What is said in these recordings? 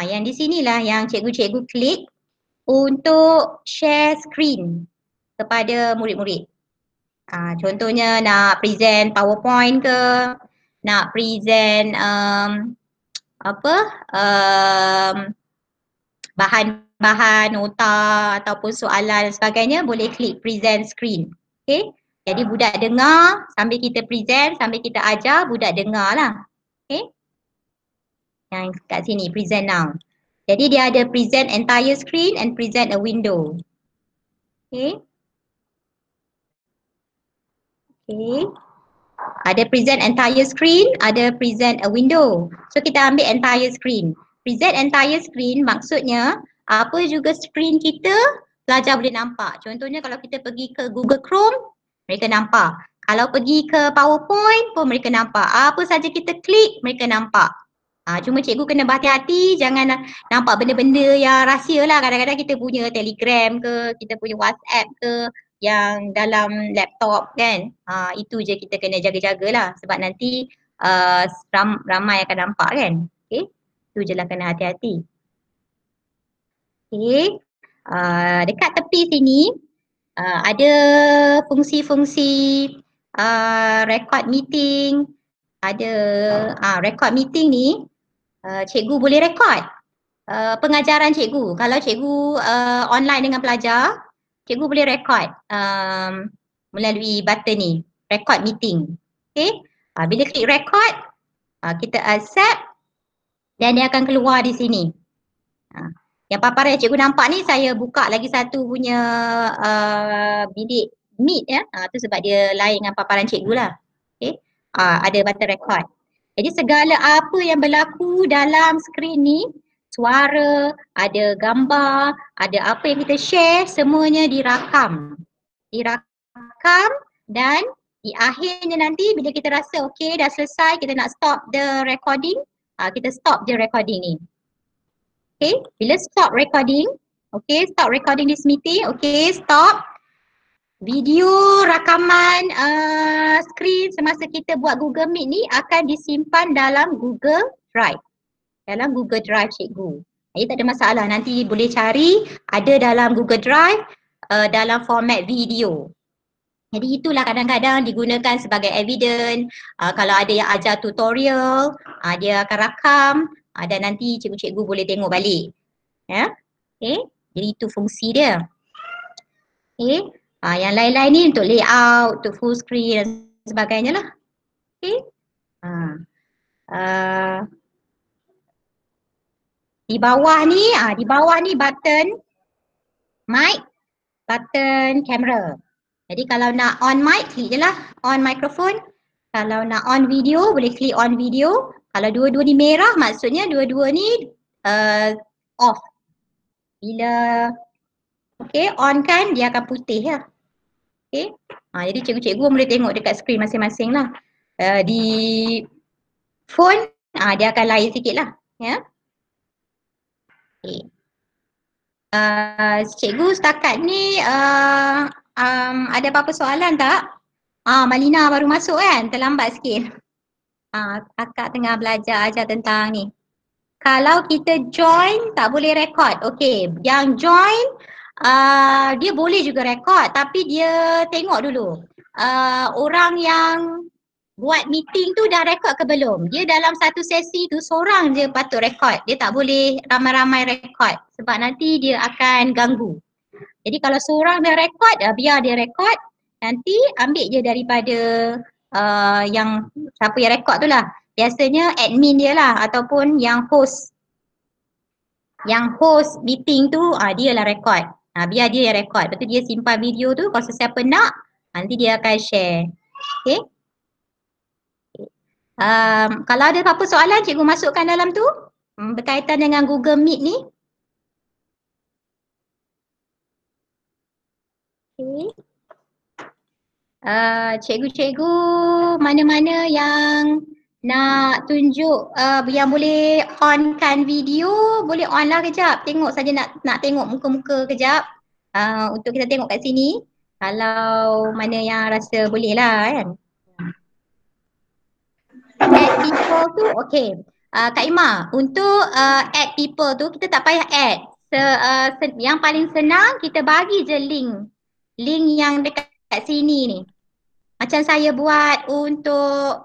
Yang di sinilah yang cikgu-cikgu klik untuk share screen kepada murid-murid. Contohnya nak present PowerPoint ke, nak present bahan-bahan nota ataupun soalan dan sebagainya, boleh klik present screen. Okay. Jadi budak dengar sambil kita present, sambil kita ajar, budak dengar lah. Okay. Yang kat sini, present now. Jadi dia ada present entire screen and present a window. Okay. Okay. Ada present entire screen, ada present a window. So kita ambil entire screen. Present entire screen maksudnya apa juga screen kita, pelajar boleh nampak. Contohnya kalau kita pergi ke Google Chrome, mereka nampak. Kalau pergi ke PowerPoint pun mereka nampak. Apa saja kita klik, mereka nampak. Cuma cikgu kena berhati-hati, jangan nampak benda-benda yang rahsia lah. Kadang-kadang kita punya Telegram ke, kita punya WhatsApp ke, yang dalam laptop kan. Itu je kita kena jaga-jagalah sebab nanti ramai akan nampak kan. Okay. Itu je lah kena hati-hati. Okay. Dekat tepi sini ada fungsi-fungsi record meeting. Ada record meeting ni cikgu boleh rekod pengajaran cikgu. Kalau cikgu online dengan pelajar, cikgu boleh rekod melalui button ni, record meeting. Okay. Bila klik record, kita accept dan dia akan keluar di sini. Yang paparan yang cikgu nampak ni, saya buka lagi satu punya bilik Meet ya. Tu sebab dia lain dengan paparan cikgu lah. Okay. Ada button record. Jadi segala apa yang berlaku dalam skrin ni, suara, ada gambar, ada apa yang kita share, semuanya dirakam. Dirakam dan di akhirnya nanti bila kita rasa okey dah selesai, kita nak stop the recording, kita stop je recording ni. Okay, bila stop recording, okay, stop recording this meeting, okay, stop. Video rakaman skrin semasa kita buat Google Meet ni akan disimpan dalam Google Drive. Dalam Google Drive cikgu. Jadi tak ada masalah, nanti boleh cari ada dalam Google Drive dalam format video. Jadi itulah kadang-kadang digunakan sebagai evidence. Kalau ada yang ajar tutorial, dia akan rakam dan nanti cikgu-cikgu boleh tengok balik. Ya. Okay. Jadi itu fungsi dia. Okay. Yang lain-lain ni untuk layout, untuk full screen dan sebagainya lah. Okay. Di bawah ni button mic, button camera. Jadi kalau nak on mic, klik je lah on microphone. Kalau nak on video, boleh klik on video. Kalau dua-dua ni merah, maksudnya dua-dua ni off. Bila on kan, dia akan putih lah. Okay. Jadi cikgu-cikgu boleh tengok dekat skrin masing-masing lah. Di phone, dia akan lain sikit lah. Ya. Okay. Cikgu setakat ni ada apa-apa soalan tak? Malina baru masuk kan? Terlambat sikit. Kakak tengah belajar ajar tentang ni. Kalau kita join tak boleh rekod. Okay, yang join dia boleh juga rekod tapi dia tengok dulu. Orang yang buat meeting tu dah rekod ke belum? Dia dalam satu sesi tu seorang je patut rekod. Dia tak boleh ramai-ramai rekod sebab nanti dia akan ganggu. Jadi kalau seorang dah rekod, biar dia rekod. Nanti ambil je daripada yang siapa yang rekod tu lah. Biasanya admin dia lah ataupun yang host. Yang host meeting tu dia lah rekod. Biar dia yang rekod. Lepas tu dia simpan video tu, kalau sesiapa nak nanti dia akan share. Okay. Kalau ada apa-apa soalan, cikgu masukkan dalam tu berkaitan dengan Google Meet ni. Okay. Cikgu-cikgu mana-mana yang nak tunjuk yang boleh onkan video, boleh on lah kejap. Tengok saja nak tengok muka-muka kejap untuk kita tengok kat sini. Kalau mana yang rasa boleh lah kan. Add people tu okay. Kak Ima, untuk add people tu kita tak payah add. Yang paling senang kita bagi je link. Link yang dekat sini ni. Macam saya buat untuk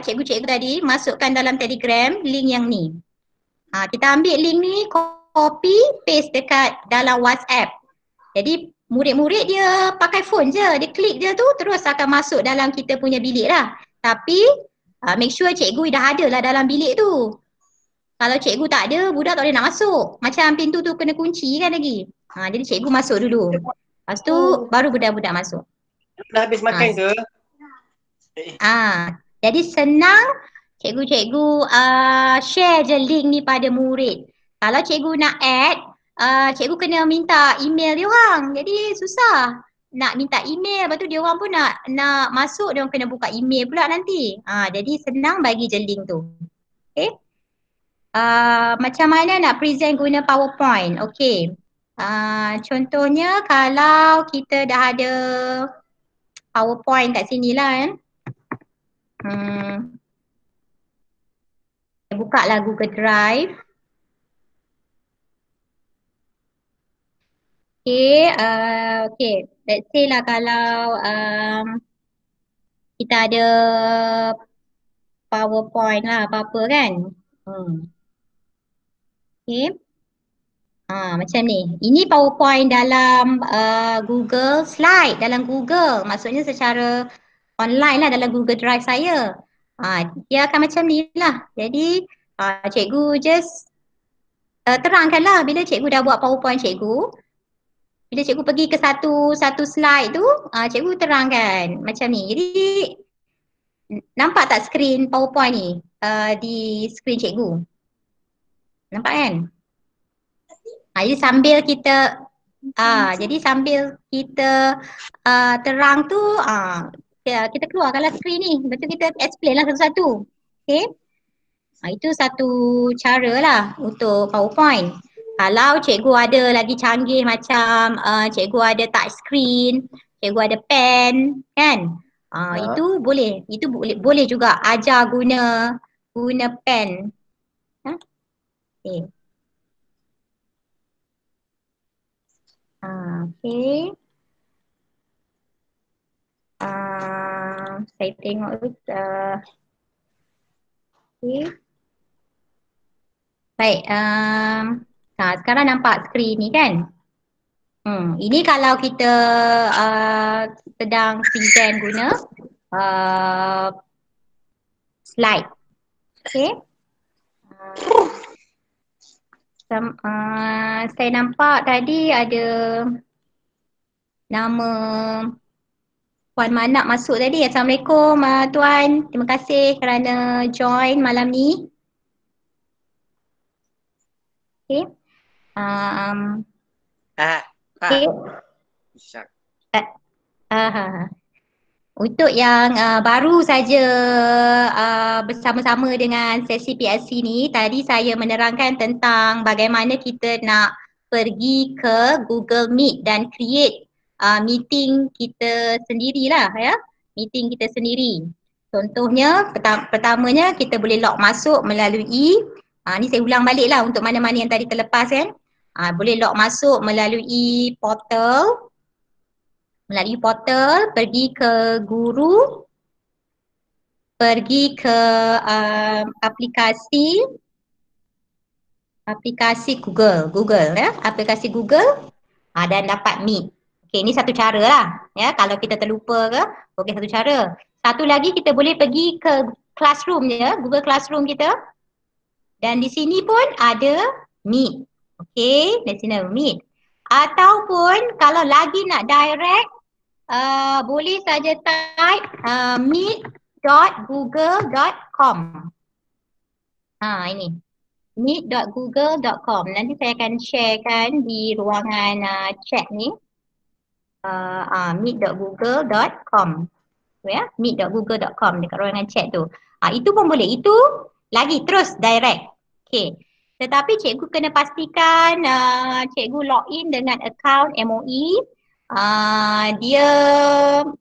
cikgu-cikgu tadi, masukkan dalam Telegram link yang ni. Kita ambil link ni, copy, paste dekat dalam WhatsApp. Jadi murid-murid dia pakai phone je, dia klik je tu terus akan masuk dalam kita punya bilik lah. Tapi make sure cikgu dah ada lah dalam bilik tu. Kalau cikgu tak ada, budak tak boleh nak masuk. Macam pintu tu kena kunci kan lagi. Jadi cikgu masuk dulu. Lepas tu baru budak-budak masuk. Dah habis makan ke? Jadi senang cikgu-cikgu share je link ni pada murid. Kalau cikgu nak add, cikgu kena minta email dia orang. Jadi susah nak minta email, lepas tu dia orang pun nak masuk, dia orang kena buka email pula nanti. Jadi senang bagi je link tu. Okay. Macam mana nak present guna PowerPoint? Okay. Contohnya kalau kita dah ada PowerPoint kat sini lah kan. Buka lah Google Drive. Okay, let's say lah kalau kita ada PowerPoint lah apa-apa kan. Okay. Macam ni. Ini PowerPoint dalam Google Slide, dalam Google. Maksudnya secara online lah dalam Google Drive saya. Dia akan macam ni lah. Jadi cikgu just terangkan lah bila cikgu dah buat PowerPoint cikgu. Bila cikgu pergi ke satu slide tu, cikgu terangkan macam ni. Jadi nampak tak skrin PowerPoint ni di skrin cikgu? Nampak kan? Jadi sambil kita terang tu, kita keluarkanlah skrin ni. Lepas tu kita explain lah satu-satu. Okay? Itu satu cara lah untuk PowerPoint. Kalau cikgu ada lagi canggih macam cikgu ada touch screen, cikgu ada pen kan? Itu boleh juga ajar guna pen. Okay. Okay. Saya tengok dulu. Okay. Baik. Sekarang nampak skrin ni kan? Ini kalau kita sedang present guna slide. Okay. Saya nampak tadi ada nama Puan Manak masuk tadi. Assalamualaikum Tuan. Terima kasih kerana join malam ni. Okay. Okay. Untuk yang baru saja bersama-sama dengan sesi PLC ni, tadi saya menerangkan tentang bagaimana kita nak pergi ke Google Meet dan create meeting kita sendirilah ya. Meeting kita sendiri. Contohnya, pertamanya kita boleh log masuk melalui, ni saya ulang balik lah untuk mana-mana yang tadi terlepas kan. Boleh log masuk melalui portal. Pergi ke guru, pergi ke aplikasi Google ya, aplikasi Google dan dapat Meet. Okay, ini satu cara lah ya, kalau kita terlupa ke, okay, satu cara. Satu lagi kita boleh pergi ke Classroom ya, Google Classroom kita. Dan di sini pun ada Meet. Okay, di sini ada Meet. Ataupun kalau lagi nak direct, boleh saja type meet.google.com. Ini meet.google.com. Nanti saya akan sharekan di ruangan chat ni. Meet.google.com. Ya, meet.google.com dekat ruangan chat tu. Itu pun boleh. Itu lagi terus direct. Okay. Tetapi cikgu kena pastikan cikgu login dengan akaun MOE. Dia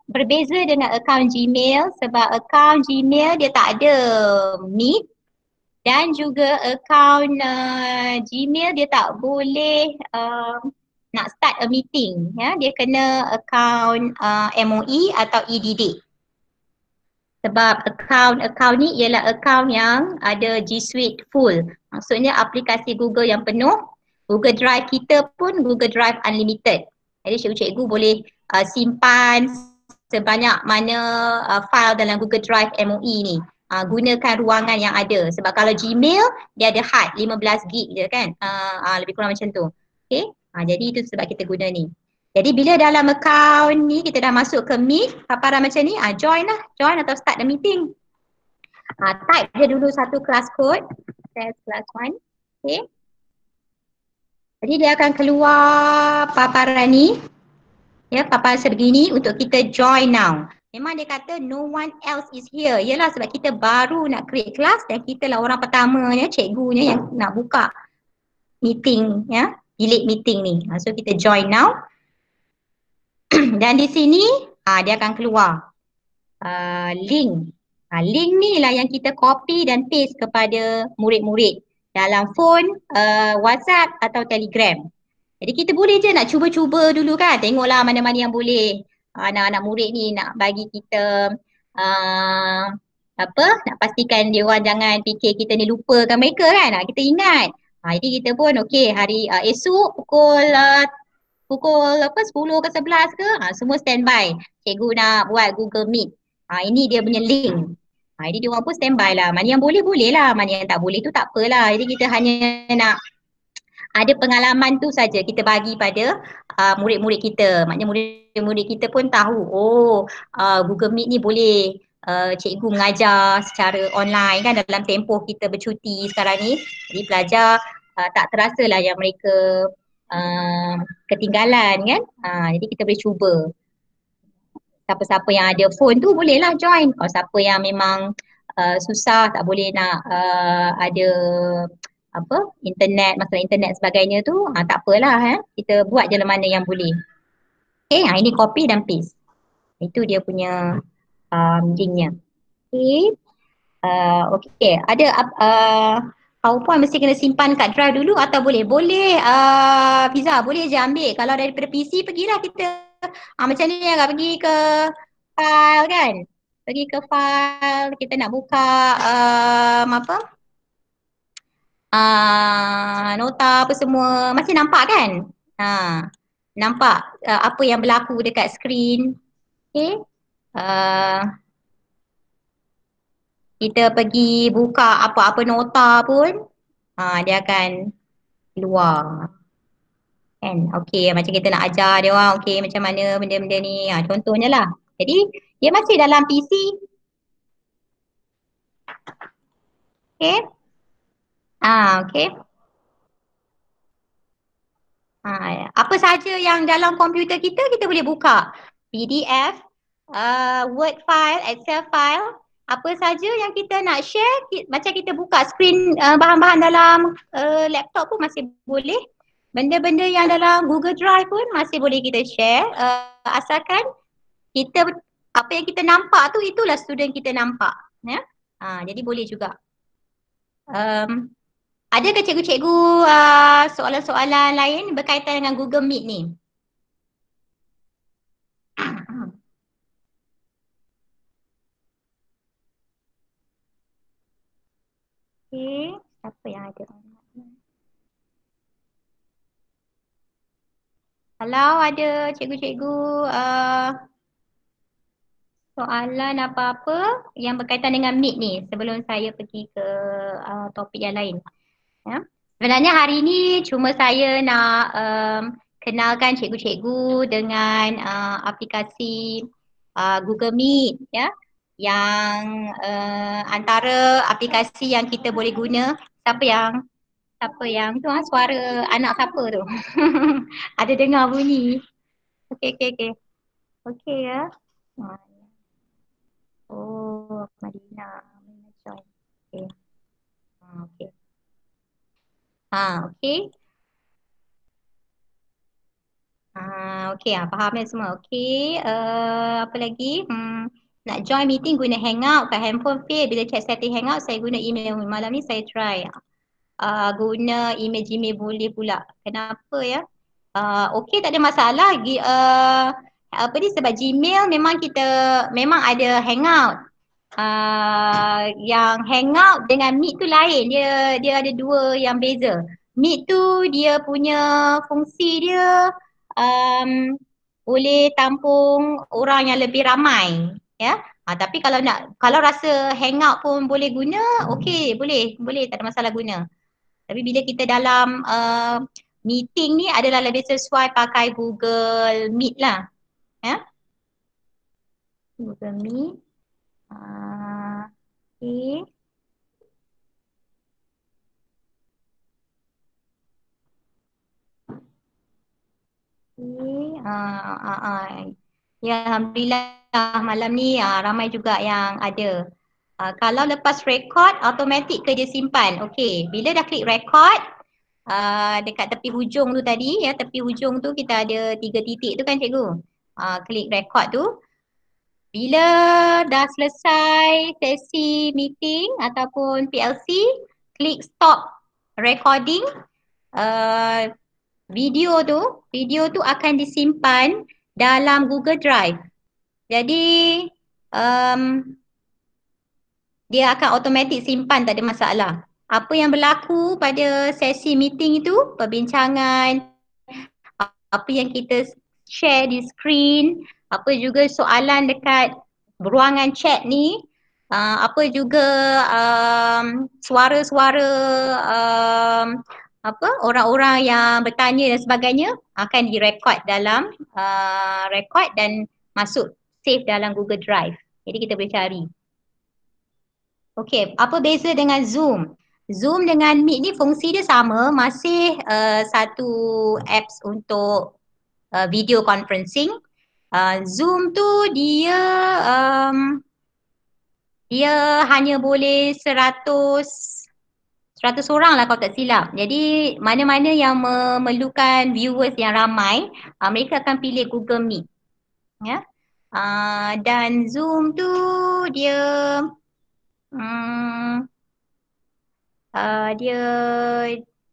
berbeza dengan akaun Gmail sebab akaun Gmail dia tak ada Meet. Dan juga akaun Gmail dia tak boleh nak start a meeting, ya. Dia kena akaun MOE atau EDD. Sebab akaun ni ialah akaun yang ada G Suite full. Maksudnya aplikasi Google yang penuh. Google Drive kita pun Google Drive Unlimited. Jadi cikgu-cikgu boleh simpan sebanyak mana file dalam Google Drive MOE ni. Gunakan ruangan yang ada. Sebab kalau Gmail, dia ada hard 15 gig je kan. Lebih kurang macam tu. Okay. Jadi itu sebab kita guna ni. Jadi bila dalam account ni kita dah masuk ke Meet, paparan macam ni, join lah. Join atau start the meeting. Type je dulu satu class code. Test class 1. Okay. Jadi dia akan keluar paparan ni. Ya, paparan sebegini untuk kita join now. Memang dia kata no one else is here. Yelah sebab kita baru nak create class dan kita lah orang pertamanya, cikgunya yang nak buka meeting, ya, bilik meeting ni. So kita join now. Dan di sini dia akan keluar link. Link ni lah yang kita copy dan paste kepada murid-murid dalam phone, WhatsApp atau Telegram. Jadi kita boleh je nak cuba-cuba dulu kan, tengoklah mana-mana yang boleh. Anak-anak murid ni nak bagi kita nak pastikan dia orang jangan fikir kita ni lupakan mereka kan. Kita ingat. Jadi kita pun okey hari esok pukul 10 ke 11 ke, semua standby. Cikgu nak buat Google Meet. Ini dia punya link. Jadi dia orang pun standby lah. Mana yang boleh, boleh lah. Mana yang tak boleh tu tak apalah. Jadi kita hanya nak ada pengalaman tu saja kita bagi pada murid-murid kita. Maknanya murid-murid kita pun tahu, Google Meet ni boleh cikgu mengajar secara online kan dalam tempoh kita bercuti sekarang ni. Jadi pelajar tak terasa lah yang mereka ketinggalan kan. Jadi kita boleh cuba. Siapa-siapa yang ada phone tu bolehlah join. Kalau siapa yang memang susah tak boleh nak ada internet, masalah internet sebagainya tu tak apalah kita buat je lah mana yang boleh. Okay, ini copy dan paste. Itu dia punya linknya. Okay. Okay, ada PowerPoint mesti kena simpan kat drive dulu atau boleh? Boleh, Fiza, boleh je ambil. Kalau daripada PC, pergilah kita. Macam ni agak pergi ke file kan? Pergi ke file, kita nak buka nota apa semua. Masih nampak kan? Nampak apa yang berlaku dekat skrin. Okay. Kita pergi buka apa-apa nota pun, dia akan keluar. Kan? Okey, macam kita nak ajar dia orang, okey macam mana benda-benda ni. Contohnya lah. Jadi, dia masih dalam PC. Okey. Okey. Apa saja yang dalam komputer kita, kita boleh buka. PDF, Word file, Excel file, apa saja yang kita nak share, macam kita buka skrin bahan-bahan dalam laptop pun masih boleh. Benda-benda yang dalam Google Drive pun masih boleh kita share, asalkan kita apa yang kita nampak tu itulah student kita nampak. Ya? Jadi boleh juga. Ada ke cikgu-cikgu soalan-soalan lain berkaitan dengan Google Meet ni? Okay, siapa yang ada? Kalau ada cikgu-cikgu soalan apa-apa yang berkaitan dengan Meet ni sebelum saya pergi ke topik yang lain. Ya. Sebenarnya hari ni cuma saya nak kenalkan cikgu-cikgu dengan aplikasi Google Meet ya, yang antara aplikasi yang kita boleh guna. Siapa yang tu suara anak siapa tu? Ada dengar bunyi. Okey. Okey ya. Madina join. Okey. Okey. Okey. Okey, faham dah semua. Okey, apa lagi? Nak join meeting guna hangout kat handphone fail. Bila check setting hangout saya guna email. Malam ni saya try. Guna email Gmail boleh pula. Kenapa ya? Okay, tak ada masalah. Apa ni, sebab Gmail memang kita memang ada hangout. Yang hangout dengan meet tu lain. Dia ada dua yang beza. Meet tu dia punya fungsi dia boleh tampung orang yang lebih ramai, ya. Tapi kalau rasa hangout pun boleh guna, okey, boleh tak ada masalah guna. Tapi bila kita dalam meeting ni adalah lebih sesuai pakai Google Meet lah, ya. Google Meet. Okay. Ya, Alhamdulillah malam ni ramai juga yang ada. Kalau lepas record, automatik ke dia simpan? Okey, bila dah klik record, dekat tepi hujung tu tadi, ya, tepi hujung tu kita ada 3 titik tu kan cikgu? Klik record tu. Bila dah selesai sesi meeting ataupun PLC, klik stop recording. Video tu akan disimpan dalam Google Drive. Jadi dia akan automatik simpan, tak ada masalah. Apa yang berlaku pada sesi meeting itu, perbincangan, apa yang kita share di screen, apa juga soalan dekat ruangan chat ni, apa juga suara-suara orang-orang yang bertanya dan sebagainya akan direkod dalam record dan masuk save dalam Google Drive. Jadi kita boleh cari. Okey, apa beza dengan Zoom? Zoom dengan Meet ni fungsi dia sama, masih satu apps untuk video conferencing. Zoom tu dia hanya boleh 100 orang lah kalau tak silap. Jadi mana-mana yang memerlukan viewers yang ramai, mereka akan pilih Google Meet. Ya. Dan Zoom tu dia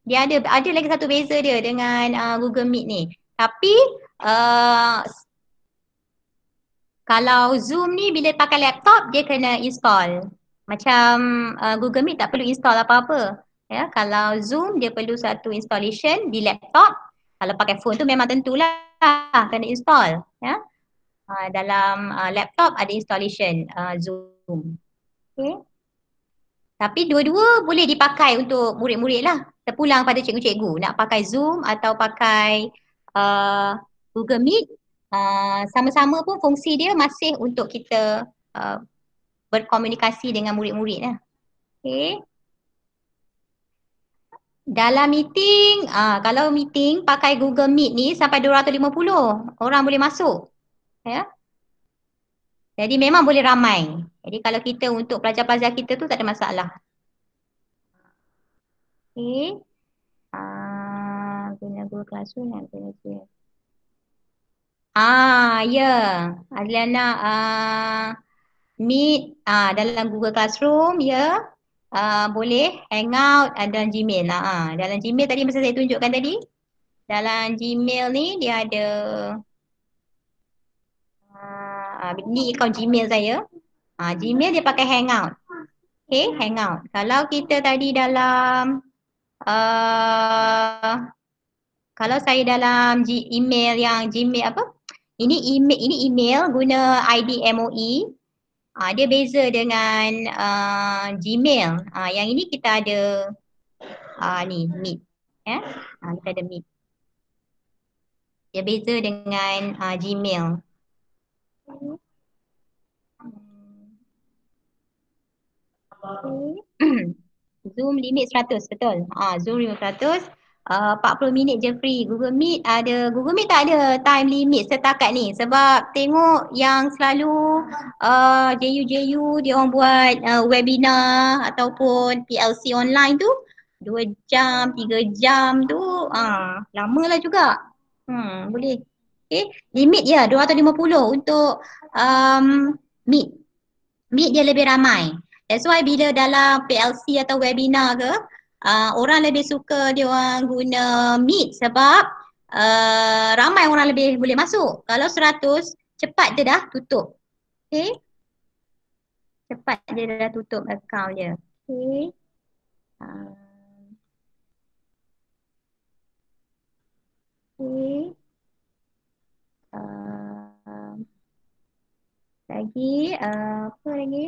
dia ada lagi satu beza dia dengan Google Meet ni. Tapi kalau Zoom ni bila pakai laptop dia kena install. Macam Google Meet tak perlu install apa-apa. Ya, kalau Zoom dia perlu satu installation di laptop. Kalau pakai phone tu memang tentulah kena install. Ya. Dalam laptop ada installation Zoom. Okay. Tapi dua-dua boleh dipakai untuk murid-murid lah. Terpulang pada cikgu-cikgu nak pakai Zoom atau pakai Google Meet. Sama-sama pun fungsi dia masih untuk kita berkomunikasi dengan murid-murid lah. Okay. Dalam meeting, kalau meeting pakai Google Meet ni sampai 250 orang boleh masuk. Ya. Jadi memang boleh ramai. Jadi kalau kita untuk pelajar-pelajar kita tu tak ada masalah. Okay. Guna Google Classroom yang guna dia. Ya. Adliana Meet dalam Google Classroom ya. Boleh Hangout dan Gmail. Dalam Gmail tadi masa saya tunjukkan tadi. Dalam Gmail ni dia ada ni akaun Gmail saya. Gmail dia pakai Hangout. Okay, Hangout. Kalau kita tadi dalam kalau saya dalam email yang Gmail apa? Ini email guna ID MOE. Dia beza dengan Gmail. Yang ini kita ada ni Meet. Ya. Kita ada Meet. Dia beza dengan Gmail. Zoom limit 100, betul. Zoom limit 100. 40 minit je free. Google Meet tak ada time limit setakat ni sebab tengok yang selalu JU dia orang buat webinar ataupun PLC online tu 2 jam, 3 jam tu lama lah juga. Boleh. Okay. Limit ya 250 untuk Meet. Meet dia lebih ramai. That's why bila dalam PLC atau webinar ke, orang lebih suka dia orang guna Meet sebab ramai orang lebih boleh masuk. Kalau 100, cepat dia dah tutup. Okay. Cepat dia dah tutup account dia. Okay. Okay. Lagi, apa lagi?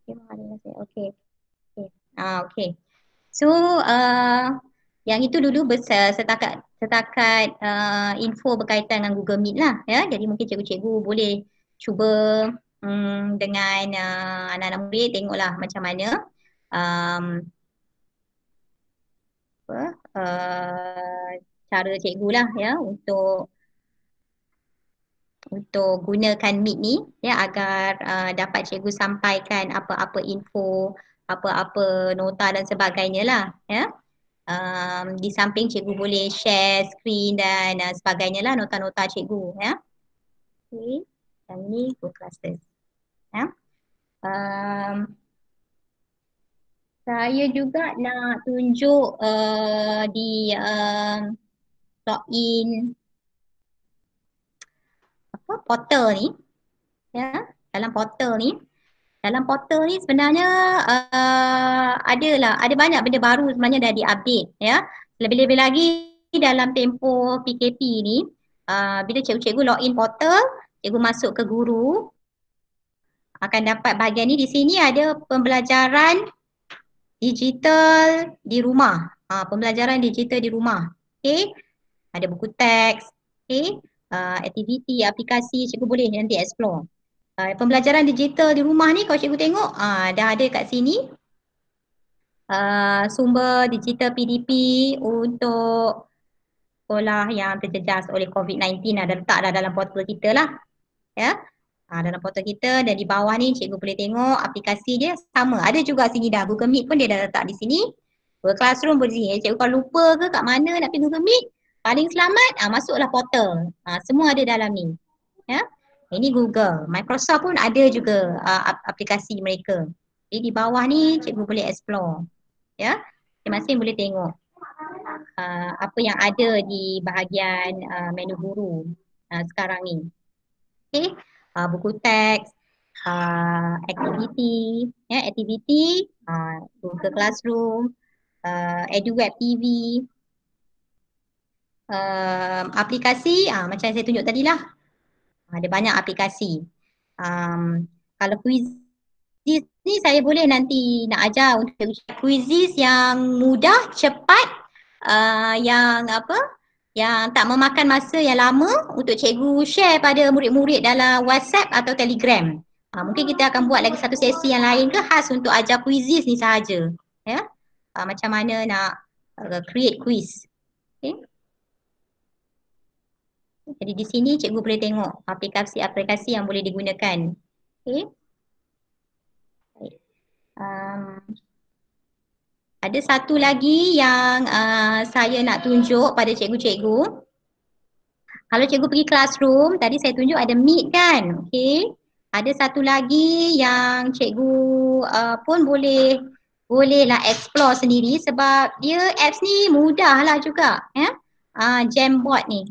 Okay. Okay. So, yang itu dulu setakat info berkaitan dengan Google Meet lah. Ya. Jadi mungkin cikgu-cikgu boleh cuba dengan anak-anak murid tengoklah macam mana cara cikgu lah ya untuk gunakan Meet ni ya agar dapat cikgu sampaikan apa-apa info, apa-apa nota dan sebagainya lah ya. Di samping cikgu boleh share screen dan sebagainya lah nota-nota cikgu ya. Okay. Dan ni Google Classes. Ya. Saya juga nak tunjuk di login portal ni ya. Dalam portal ni sebenarnya ada banyak benda baru sebenarnya dah diupdate ya. Lebih-lebih lagi dalam tempoh PKP ni bila cikgu-cikgu login portal, cikgu masuk ke guru akan dapat bahagian ni. Di sini ada pembelajaran digital di rumah. Pembelajaran digital di rumah. Okay. Ada buku teks, okay. Aktiviti, aplikasi, cikgu boleh nanti explore. Pembelajaran digital di rumah ni kalau cikgu tengok dah ada kat sini sumber digital PDP untuk sekolah yang terjejas oleh COVID-19 ada letak dah dalam portal kita lah ya. Dalam portal kita dan di bawah ni cikgu boleh tengok aplikasi dia sama. Ada juga sini dah Google Meet pun dia dah letak di sini. Google Classroom pun di sini. Cikgu kalau lupa ke kat mana nak pergi Google Meet, paling selamat masuklah portal. Semua ada dalam ni. Ya. Ini Google. Microsoft pun ada juga aplikasi mereka. Jadi di bawah ni cikgu boleh explore. Ya. Masing-masing boleh tengok apa yang ada di bahagian menu guru sekarang ni. Okay. Buku teks, aktiviti, ya, aktiviti, Google Classroom, EduWeb TV, aplikasi, macam yang saya tunjuk tadi lah. Ada banyak aplikasi. Kalau quizzes ni saya boleh nanti nak ajar untuk quizzes yang mudah, cepat, yang tak memakan masa yang lama untuk cikgu share pada murid-murid dalam WhatsApp atau Telegram. Mungkin kita akan buat lagi satu sesi yang lain ke khas untuk ajar quizzes ni sahaja. Ya? Macam mana nak create quiz. Okay. Jadi di sini cikgu boleh tengok aplikasi-aplikasi yang boleh digunakan. Okay. Ada satu lagi yang saya nak tunjuk pada cikgu-cikgu. Kalau cikgu pergi classroom, tadi saya tunjuk ada Meet kan. Okay. Ada satu lagi yang cikgu pun bolehlah explore sendiri sebab dia apps ni mudah lah juga. Ya. Jamboard ni.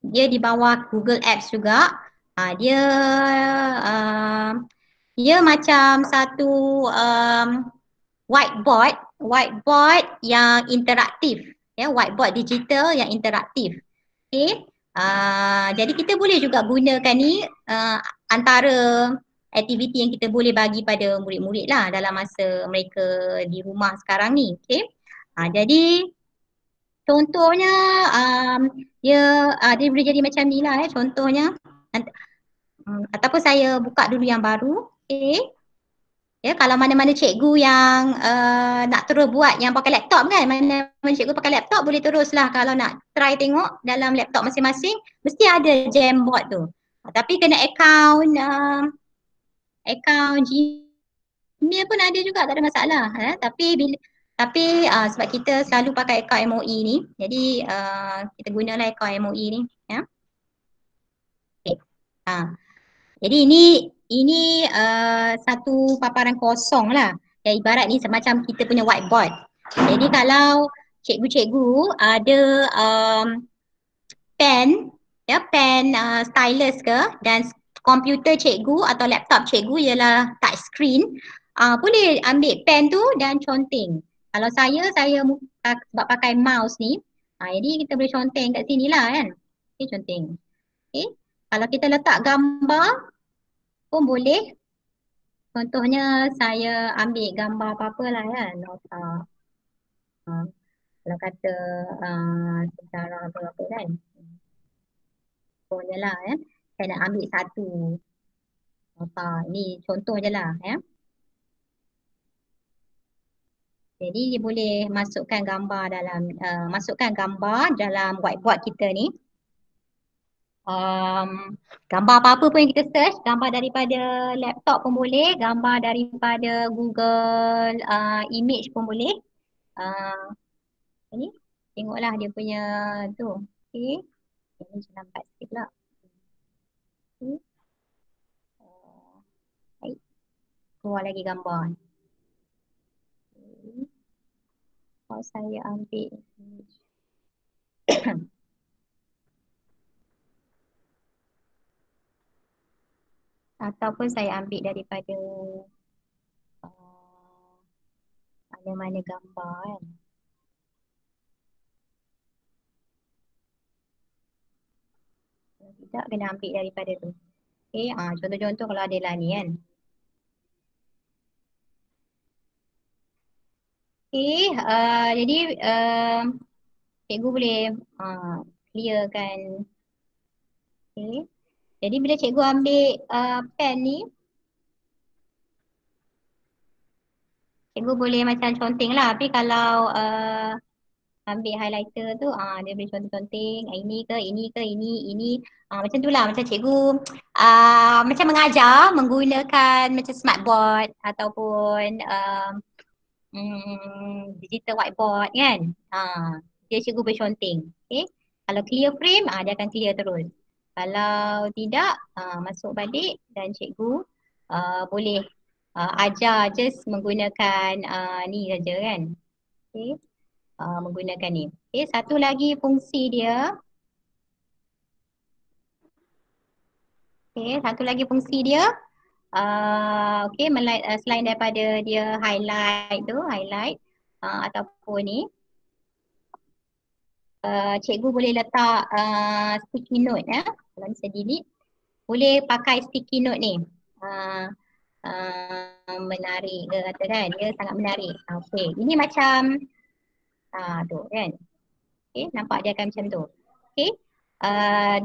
Dia di bawah Google Apps juga. Dia macam satu whiteboard yang interaktif. Ya, whiteboard digital yang interaktif. Okay. Jadi kita boleh juga gunakan ni antara aktiviti yang kita boleh bagi pada murid-murid lah dalam masa mereka di rumah sekarang ni. Okay. Jadi contohnya dia boleh jadi macam ni lah contohnya. Ataupun saya buka dulu yang baru. Okay. Ya, kalau mana-mana cikgu yang nak terus buat yang pakai laptop kan, mana-mana cikgu pakai laptop boleh teruslah kalau nak try tengok dalam laptop masing-masing, mesti ada Jamboard tu. Tapi kena account Gmail pun ada juga, tak ada masalah. Tapi sebab kita selalu pakai akaun MOE ni, jadi kita gunalah akaun MOE ni. Ya. Jadi ini satu paparan kosong lah. Ya, ibarat ni semacam kita punya whiteboard. Jadi kalau cikgu-cikgu ada pen, ya pen stylus ke, dan komputer cikgu atau laptop cikgu ialah touch screen, boleh ambil pen tu dan conteng. Kalau saya sebab pakai mouse ni, jadi kita boleh conteng kat sini lah kan. Okay, conteng. Okay. Kalau kita letak gambar pun boleh. Contohnya saya ambil gambar apa-apa lah kan. Nota. Kalau kata sejarah apa-apa kan. Contohnya lah ya. Saya nak ambil satu nota. Ini contoh je lah ya. Jadi dia boleh masukkan gambar dalam whiteboard kita ni. Gambar apa-apa pun yang kita search, gambar daripada laptop pun boleh, gambar daripada Google image pun boleh. Ini tengoklah dia punya tu. Okey. Ini lambat sikit pula. Okay. Baik. Keluar lagi gambar. Okay. Kalau saya ambil ataupun saya ambil daripada mana-mana gambar kan. Kalau tidak kena ambil daripada tu. Okey, contoh-contoh kalau ada lah ni kan. Okey, jadi cikgu boleh clearkan. Okey. Jadi bila cikgu ambil pen ni, cikgu boleh macam conteng lah. Tapi kalau ambil highlighter tu, dia boleh conteng-conteng. Ini ke, ini ke, ini. Macam tu lah. Macam cikgu macam mengajar menggunakan macam smartboard ataupun digital whiteboard kan. Dia cikgu boleh conteng. Okay. Kalau clear frame, dia akan clear terus. Kalau tidak, masuk balik dan cikgu boleh ajar just menggunakan ni saja kan. Okay. Menggunakan ni. Okay, satu lagi fungsi dia. Okay, satu lagi fungsi dia. Okay, selain daripada dia highlight ataupun ni, cikgu boleh letak sticky note ya. Kalau saya delete, boleh pakai sticky note ni. Menarik ke kata kan, dia sangat menarik. Okay, ini macam tu kan. Okay, nampak dia akan macam tu. Okay.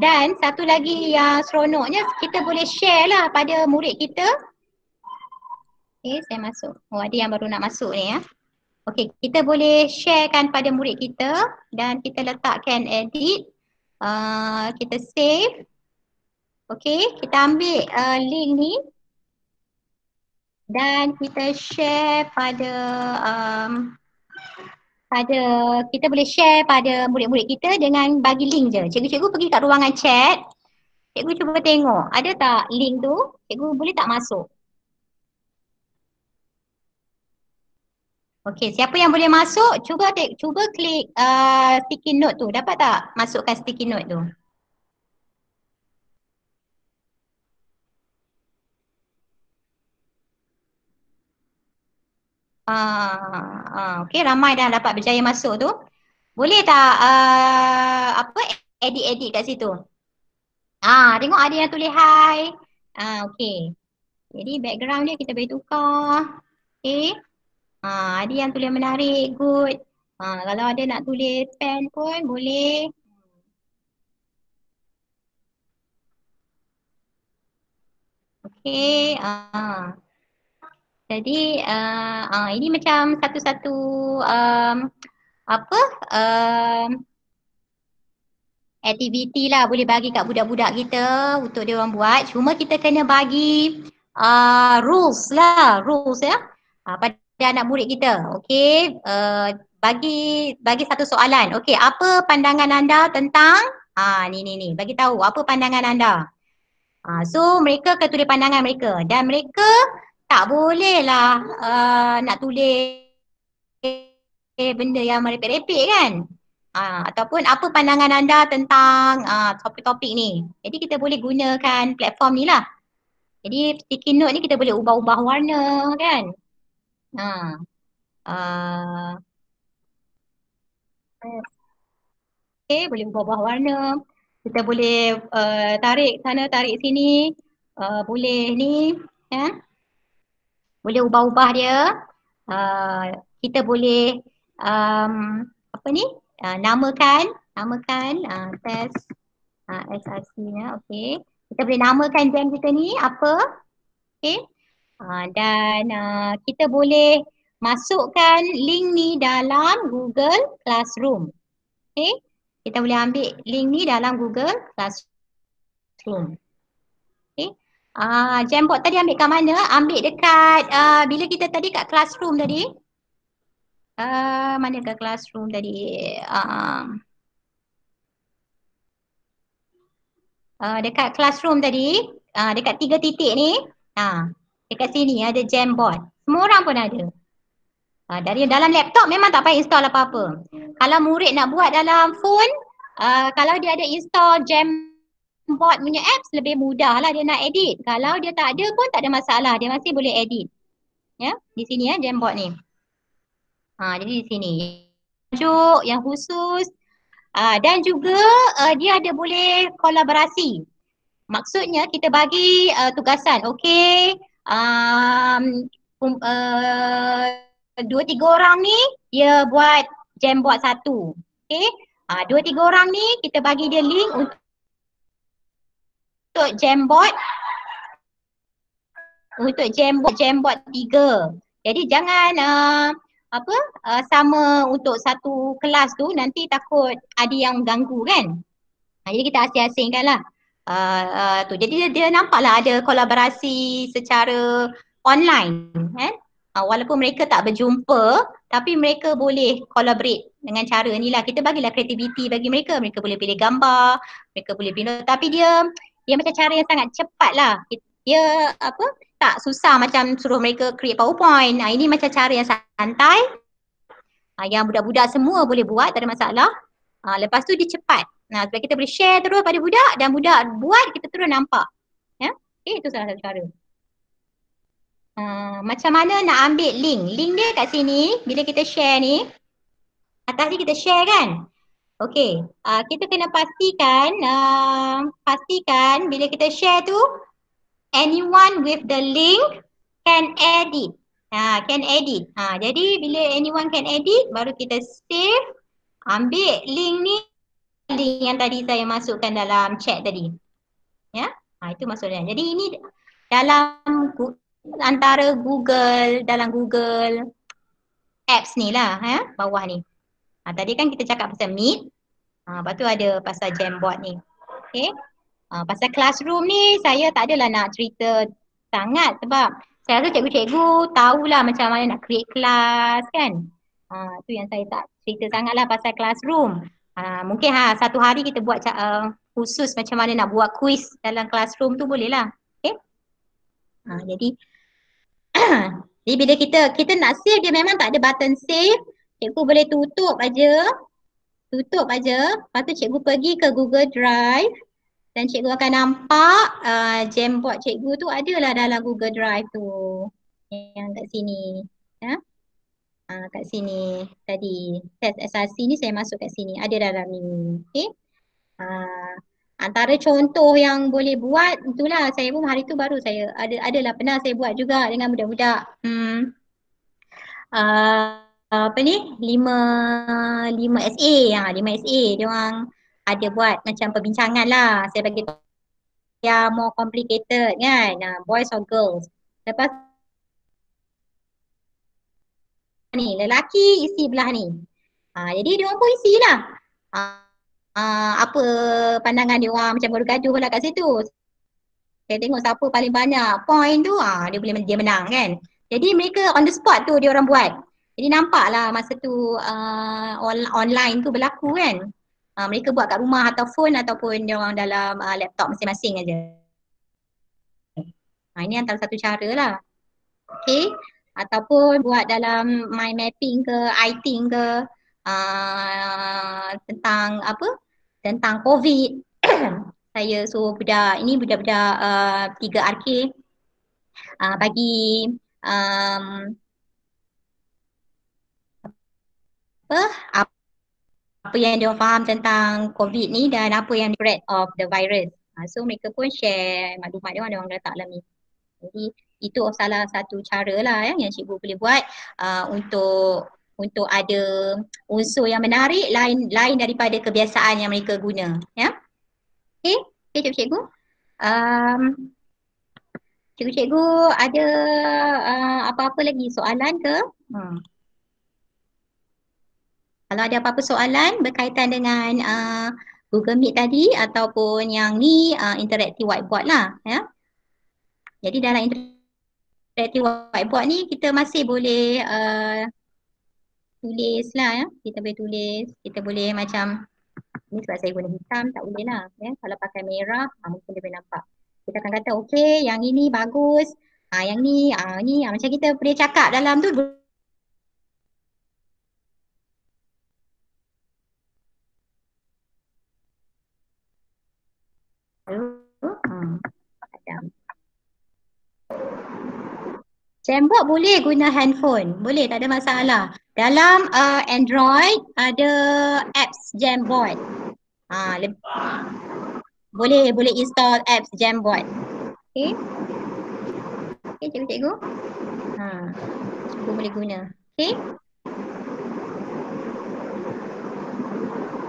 Dan satu lagi yang seronoknya, kita boleh share lah pada murid kita. Okay, saya masuk. Ada yang baru nak masuk ni ya. Okay, kita boleh sharekan pada murid kita dan kita letakkan edit. Kita save. Okay, kita ambil link ni dan kita share pada kita boleh share pada murid-murid kita dengan bagi link je. Cikgu-cikgu pergi kat ruangan chat. Cikgu cuba tengok, ada tak link tu? Cikgu boleh tak masuk? Okey, siapa yang boleh masuk, cuba klik sticky note tu. Dapat tak masukkan sticky note tu? Okey, ramai dah dapat berjaya masuk tu. Boleh tak edit-edit kat situ? Tengok ada yang tulis hi. Okey. Jadi background dia kita boleh tukar. Okey. Ada yang tulis menarik, good. Kalau ada nak tulis pen pun boleh. Okey. Jadi ini macam satu-satu aktiviti lah boleh bagi kat budak-budak kita untuk dia orang buat. Cuma kita kena bagi rules ya. Pada anak murid kita. Okey, bagi satu soalan. Okey, apa pandangan anda tentang ni bagi tahu apa pandangan anda. So mereka akan tulis pandangan mereka dan mereka tak boleh lah nak tulis benda yang merepek-repek kan. Ataupun apa pandangan anda tentang topik-topik ni. Jadi kita boleh gunakan platform ni lah. Jadi sticky note ni kita boleh ubah-ubah warna kan. Ha. Uh, okay, boleh ubah-ubah warna. Kita boleh tarik sana, tarik sini. Boleh ni. Ya. Boleh ubah-ubah dia. Uh, kita boleh apa ni? Namakan test SRC nya. Okay. Kita boleh namakan jam kita ni apa. Okay. Dan kita boleh masukkan link ni dalam Google Classroom. Okay. Kita boleh ambil link ni dalam Google Classroom. Okay. Jamboard tadi ambil kat mana? Ambil dekat, bila kita tadi kat Classroom tadi. Mana ke Classroom tadi? Dekat Classroom tadi, dekat 3 titik ni. Dekat sini ada Jamboard. Semua orang pun ada. Dari dalam laptop memang tak payah install apa-apa. Kalau murid nak buat dalam phone, kalau dia ada install Jamboard punya apps, lebih mudah lah dia nak edit. Kalau dia tak ada pun tak ada masalah, dia masih boleh edit. Ya, di sini ya Jamboard ni. Jadi di sini. Tajuk yang khusus dan juga dia ada boleh kolaborasi. Maksudnya kita bagi tugasan, okey, 2-3 orang ni dia buat Jamboard satu. Okey. 2-3 orang ni kita bagi dia link untuk Jamboard Jamboard 3. Jadi jangan sama untuk satu kelas tu, nanti takut ada yang ganggu kan. Jadi kita asing-asingkan lah. Jadi dia nampaklah ada kolaborasi secara online kan. Walaupun mereka tak berjumpa, tapi mereka boleh collaborate dengan cara ni lah. Kita bagilah kreativiti bagi mereka. Mereka boleh pilih gambar, mereka boleh pilih, tapi dia macam cara yang sangat cepat lah. Dia tak susah macam suruh mereka create PowerPoint. Ini macam cara yang santai. Yang budak-budak semua boleh buat, tak ada masalah. Lepas tu dia cepat. Sebab kita boleh share terus pada budak dan budak buat, kita terus nampak. Ya? Okay, itu salah satu cara. Macam mana nak ambil link? Link dia kat sini, bila kita share ni, atas ni kita share kan? Okay, kita kena pastikan bila kita share tu, anyone with the link can edit. Can edit. Jadi bila anyone can edit, baru kita save, ambil link ni, link yang tadi saya masukkan dalam chat tadi. Ya, itu maksudnya. Jadi ini dalam antara dalam Google Apps ni lah, bawah ni. Tadi kan kita cakap pasal Meet, lepas tu ada pasal Jamboard ni. Okay. Pasal Classroom ni saya tak adalah nak cerita sangat sebab saya rasa cikgu-cikgu tahulah macam mana nak create kelas kan. Tu yang saya tak cerita sangat lah pasal Classroom. Mungkin satu hari kita buat khusus macam mana nak buat quiz dalam Classroom tu boleh lah. Okay. Jadi jadi bila kita nak save, dia memang tak ada button save. Cikgu boleh tutup aja. Lepas tu cikgu pergi ke Google Drive dan cikgu akan nampak Jamboard cikgu tu adalah dalam Google Drive tu. Yang kat sini. Ya. Kat sini tadi. Test SRC ni saya masuk kat sini. Ada dalam ni. Okay. Antara contoh yang boleh buat, itulah saya pun hari tu baru saya adalah pernah saya buat juga dengan budak-budak. Apa ni? 5 SA. 5 SA dia orang ada buat macam perbincangan lah. Saya bagi tahu yang more complicated kan. Boys or girls. Lepas ni lelaki isi belah ni. Jadi dia orang pun isilah. Apa pandangan dia orang, macam gaduh lah kat situ. Saya tengok siapa paling banyak point tu, dia menang kan. Jadi mereka on the spot tu dia orang buat. Jadi nampaklah masa tu online tu berlaku kan. Mereka buat kat rumah atau phone ataupun dia orang dalam laptop masing-masing aja. Ini antara satu cara lah. Okay. Ataupun buat dalam mind mapping ke, iThink ke, tentang apa? Tentang COVID. Saya suruh budak-budak 3RK bagi apa apa yang dia faham tentang COVID ni dan apa yang spread of the virus. So mereka pun share maklumat dia orang letak dalam ni. Jadi itu salah satu cara lah yang cikgu boleh buat untuk ada unsur yang menarik lain daripada kebiasaan yang mereka guna. Ya, okay cikgu-cikgu. Cikgu-cikgu ada apa-apa lagi soalan ke? Kalau ada apa-apa soalan berkaitan dengan Google Meet tadi ataupun yang ni interactive whiteboard lah. Ya. Jadi dalam interactive whiteboard ni kita masih boleh tulis lah ya. Kita boleh tulis, kita boleh macam ni sebab saya guna hitam tak boleh lah. Ya. Kalau pakai merah mungkin dia boleh nampak. Kita akan kata okey yang ini bagus, yang ni macam kita boleh cakap dalam tu. Jamboard boleh guna handphone, boleh tak ada masalah. Dalam Android ada apps Jamboard. Boleh install apps Jamboard. Okay. Okay cikgu-cikgu. Cikgu boleh guna. Okay.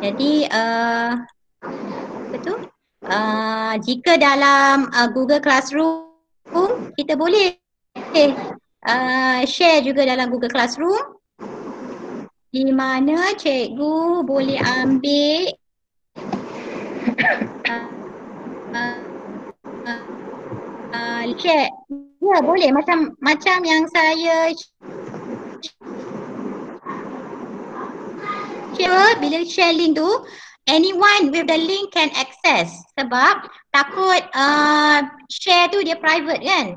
Jadi apa tu? Jika dalam Google Classroom kita boleh share juga dalam Google Classroom di mana cikgu boleh ambil share. Ya boleh macam yang saya share, bila share link tu anyone with the link can access sebab takut share tu dia private kan.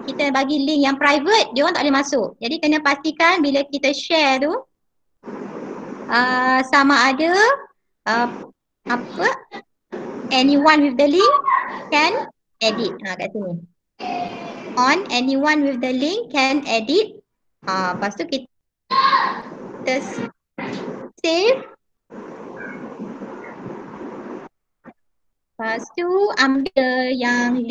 Kita bagi link yang private, dia orang tak boleh masuk. Jadi kena pastikan bila kita share tu sama ada anyone with the link can edit kat sini. On anyone with the link can edit. Lepas tu kita save. Lepas tu ambil yang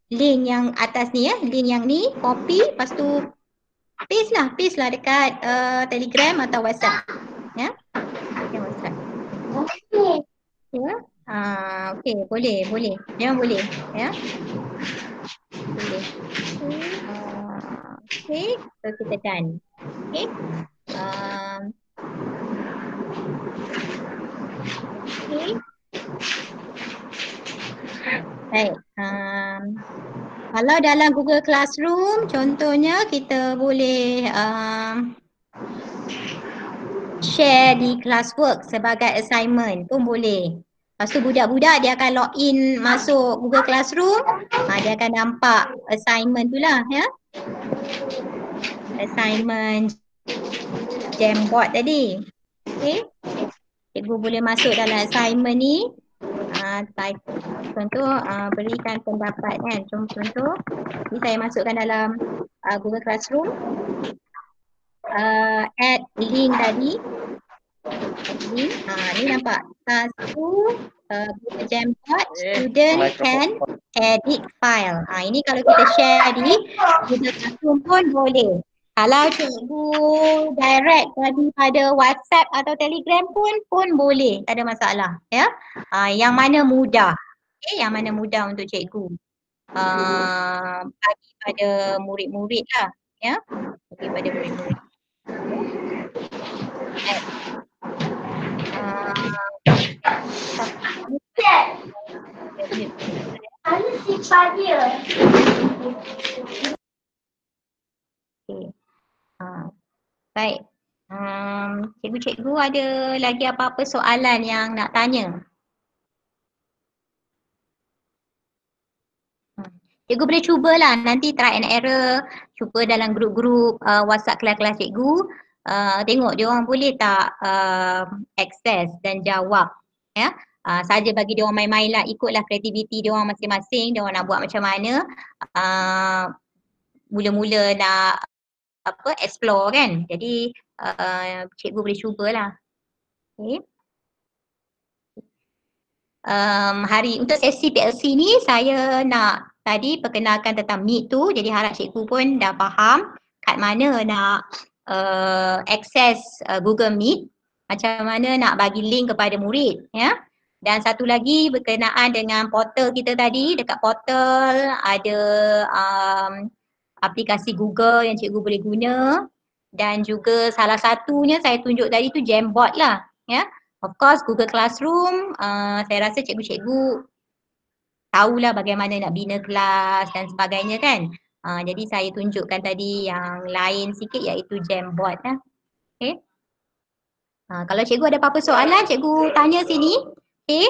link yang atas ni link yang ni, copy, lepas tu paste lah dekat Telegram atau WhatsApp. Ya. WhatsApp. Ya. Okey, boleh. Memang boleh, ya. Boleh. Okey, so kita done. Okey. Okey. Baik. Kalau dalam Google Classroom contohnya kita boleh share di classwork sebagai assignment pun boleh. Lepas tu budak-budak dia akan login masuk Google Classroom, dia akan nampak assignment tu lah ya. Assignment Jamboard tadi. Okay. Cikgu boleh masuk dalam assignment ni. Contoh berikan pendapat kan. Contoh ni saya masukkan dalam Google Classroom. Add link tadi. Ni nampak. Satu Jamboard student can edit file. Ini kalau kita share di Google Classroom pun boleh. Kalau cikgu direct pada WhatsApp atau Telegram pun boleh, tak ada masalah ya. Yang mana mudah. Okay, yang mana mudah untuk cikgu. Bagi pada murid-murid lah ya. Bagi pada murid-murid. Baik. Cikgu-cikgu ada lagi apa-apa soalan yang nak tanya? Cikgu boleh cubalah, nanti try and error, cuba dalam grup-grup WhatsApp kelas-kelas cikgu, tengok dia orang boleh tak access dan jawab, ya. Saja bagi dia orang main-main lah, ikutlah kreativiti dia orang masing-masing, dia orang nak buat macam mana, mula-mula nak explore kan. Jadi cikgu boleh cubalah. Okay. Untuk sesi PLC ni saya nak tadi perkenalkan tentang Meet tu, jadi harap cikgu pun dah faham kat mana nak access Google Meet, macam mana nak bagi link kepada murid, ya. Dan satu lagi berkenaan dengan portal kita tadi, dekat portal ada aplikasi Google yang cikgu boleh guna, dan juga salah satunya saya tunjuk tadi tu Jamboard lah, ya. Of course Google Classroom, saya rasa cikgu-cikgu tahulah bagaimana nak bina kelas dan sebagainya kan. Jadi saya tunjukkan tadi yang lain sikit iaitu Jamboard lah. Okay. Kalau cikgu ada apa-apa soalan, cikgu tanya sini. Okay.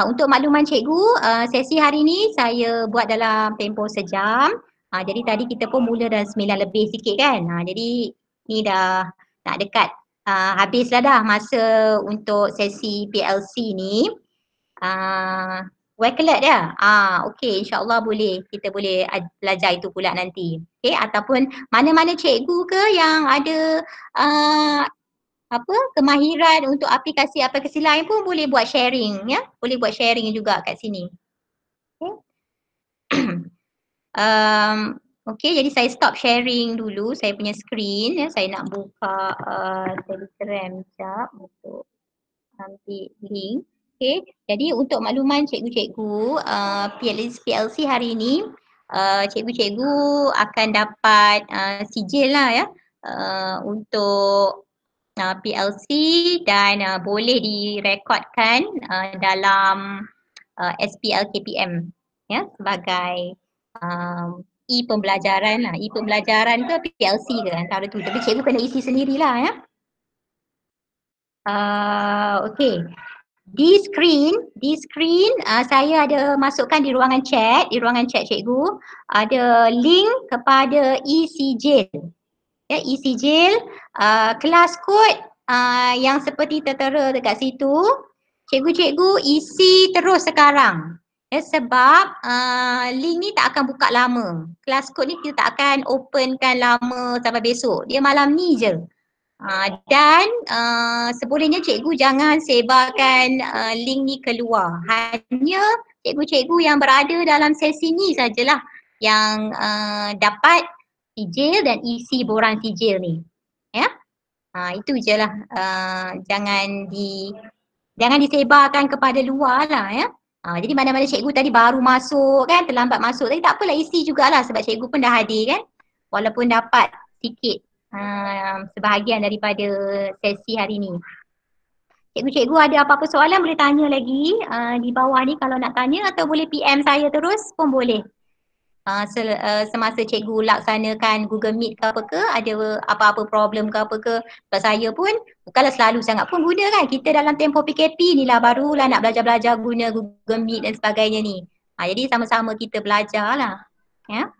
Untuk makluman cikgu, sesi hari ni saya buat dalam tempoh sejam. Jadi tadi kita pun mula dalam 9 lebih sikit kan. Jadi ni dah nak dekat habislah dah masa untuk sesi PLC ni. Wakelet dia? Okey, insyaAllah boleh. Kita boleh belajar itu pula nanti. Okay, ataupun mana-mana cikgu ke yang ada kemahiran untuk aplikasi-aplikasi lain pun boleh buat sharing, ya. Boleh buat sharing juga kat sini. Okay. Okay, jadi saya stop sharing dulu saya punya screen, ya. Saya nak buka Telegram sekejap untuk ambil link. Okay, jadi untuk makluman cikgu-cikgu, PLC hari ini, cikgu-cikgu akan dapat sijil lah, ya, untuk PLC dan boleh direkodkan dalam SPL KPM, ya, sebagai e-pembelajaran lah. E-pembelajaran ke PLC ke antara tu, tapi cikgu kena isi sendirilah, ya. Okay. Di screen saya ada masukkan di ruangan chat cikgu, ada link kepada e-sijil. Ya, e-sijil, kelas kod yang seperti tertera dekat situ, cikgu-cikgu isi terus sekarang. Ya, sebab link ni tak akan buka lama. Kelas kod ni kita tak akan openkan lama sampai besok. Dia malam ni je. Dan sebolehnya cikgu jangan sebarkan link ni keluar. Hanya cikgu-cikgu yang berada dalam sesi ni sajalah yang dapat sijil dan isi borang sijil ni. Ya. Itu je lah. Jangan disebarkan kepada luar lah, ya. Jadi mana-mana cikgu tadi baru masuk kan, terlambat masuk. Tapi tak apalah, isi jugalah sebab cikgu pun dah hadir kan. Walaupun dapat sikit sebahagian daripada sesi hari ni. Cikgu-cikgu ada apa-apa soalan boleh tanya lagi di bawah ni kalau nak tanya, atau boleh PM saya terus pun boleh. Semasa cikgu laksanakan Google Meet ke apa ke, ada apa-apa problem ke apa ke. Sebab saya pun bukanlah selalu sangat pun guna kan. Kita dalam tempoh PKP ni lah barulah nak belajar-belajar guna Google Meet dan sebagainya ni. Jadi sama-sama kita belajar lah. Ya.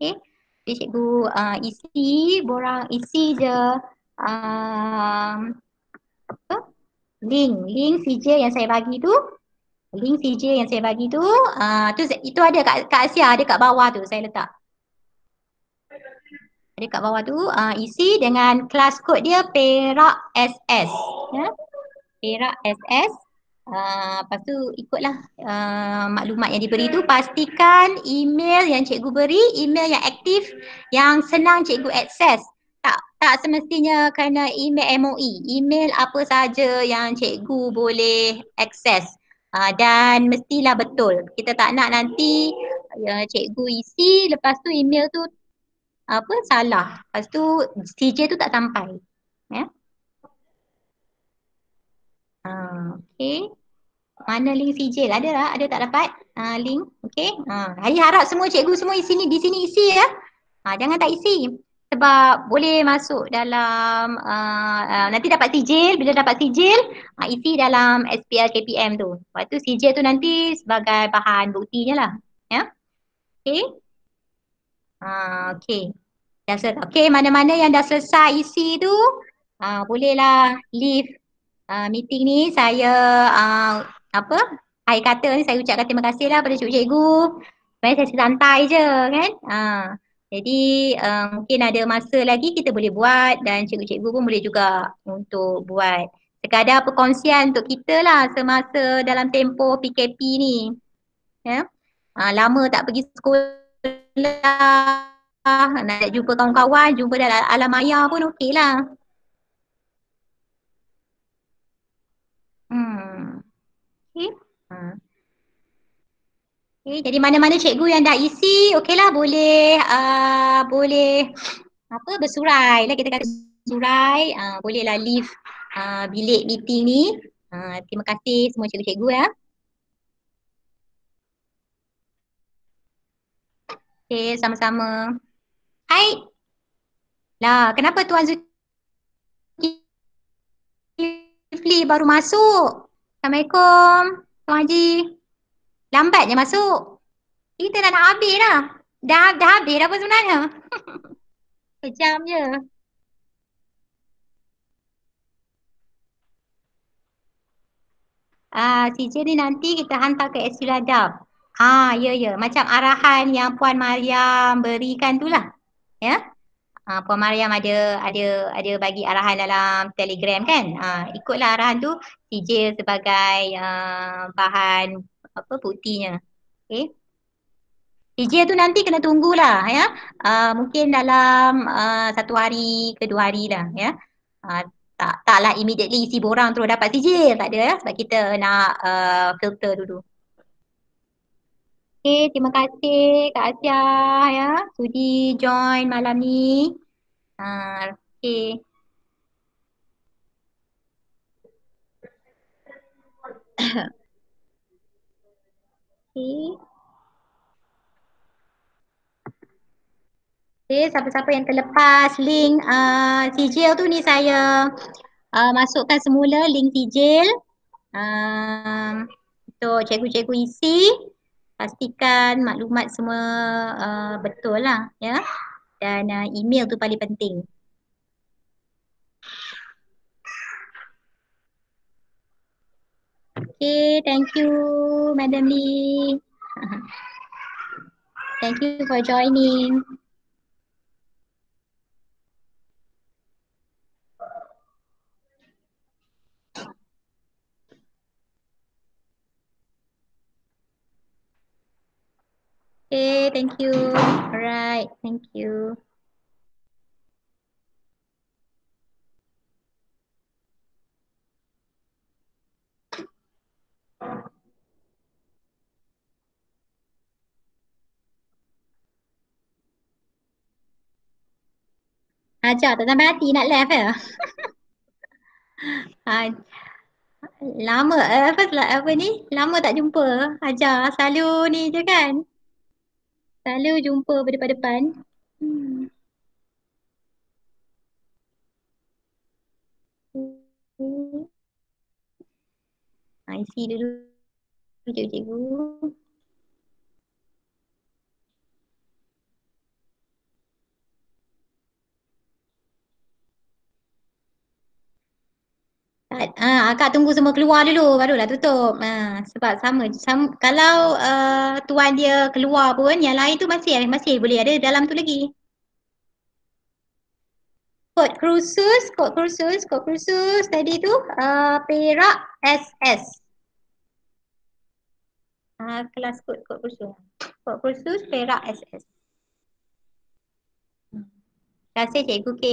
Okay. Jadi cikgu isi je link sijil yang saya bagi tu. Link sijil yang saya bagi tu, itu ada kat Asia, ada kat bawah tu saya letak. Ada kat bawah tu, isi dengan kelas kod dia Perak SS. Ya. Perak SS. Lepas tu ikutlah maklumat yang diberi tu, pastikan email yang cikgu beri, email yang aktif, yang senang cikgu akses. Tak semestinya kena email MOE, email apa saja yang cikgu boleh akses. Dan mestilah betul. Kita tak nak nanti cikgu isi, lepas tu email tu salah. Lepas tu CJ tu tak sampai. Ya. Okay. Mana link sijil? Ada tak dapat link? Okay. Saya harap semua cikgu semua di sini isi ya. Jangan tak isi. Sebab boleh masuk dalam nanti dapat sijil, bila dapat sijil isi dalam SPL KPM tu. Lepas tu sijil tu nanti sebagai bahan buktinya lah. Ya. Okey. Okey. Okey, mana-mana yang dah selesai isi tu, bolehlah leave meeting ni. Saya apa? Akhir kata ni saya ucapkan terima kasihlah pada cikgu-cikgu. Sebenarnya saya santai je kan. Jadi mungkin ada masa lagi kita boleh buat dan cikgu-cikgu pun boleh juga untuk buat. Sekadar perkongsian untuk kita lah semasa dalam tempoh PKP ni. Ya. Lama tak pergi sekolah, nak jumpa kawan-kawan, jumpa dalam alam maya pun okey lah. Okay. Okay, jadi mana-mana cikgu yang dah isi, okeylah boleh boleh bersurai lah, kita kata surai, bolehlah leave bilik meeting ni. Terima kasih semua cikgu-cikgu ya. Okay, sama-sama. Hai. Lah, kenapa Tuan Zulkifli baru masuk? Assalamualaikum, Tuan Haji. Lambatnya masuk. Kita dah nak habis dah. Dah habis dah apa sebenarnya? Sejam je. CJ ni nanti kita hantar ke SU Ladab. Ya. Macam arahan yang Puan Mariam berikan tu lah. Ya. Puan Mariam ada bagi arahan dalam Telegram kan. Ikutlah arahan tu CJ sebagai bahan buktinya. Okay. CJ tu nanti kena tunggulah ya. Mungkin dalam 1 hari ke 2 hari lah ya. Taklah immediately isi borang terus dapat sijil, tak ada ya, sebab kita nak filter dulu. Okay, terima kasih Kak Asia ya sudi join malam ni. Okay. Okay. Okay, siapa-siapa yang terlepas link sijil tu ni saya masukkan semula link sijil. Untuk cikgu-cikgu isi, pastikan maklumat semua betul lah ya. Dan email tu paling penting. Okay, thank you Madam Lee. Thank you for joining. Okay, thank you. Alright, thank you. Ajar tak sampai hati nak left ya? Lama lama tak jumpa. Ajar selalu ni je kan. Selalu jumpa berdepan-depan. Isi dulu cikgu-cikgu. Akak tunggu semua keluar dulu barulah tutup. Sebab kalau tuan dia keluar pun yang lain tu masih boleh ada dalam tu lagi. Kod kursus tadi tu Perak SS. Kelas kod kursus. Kod kursus Perak SS. Terima kasih Cikgu K.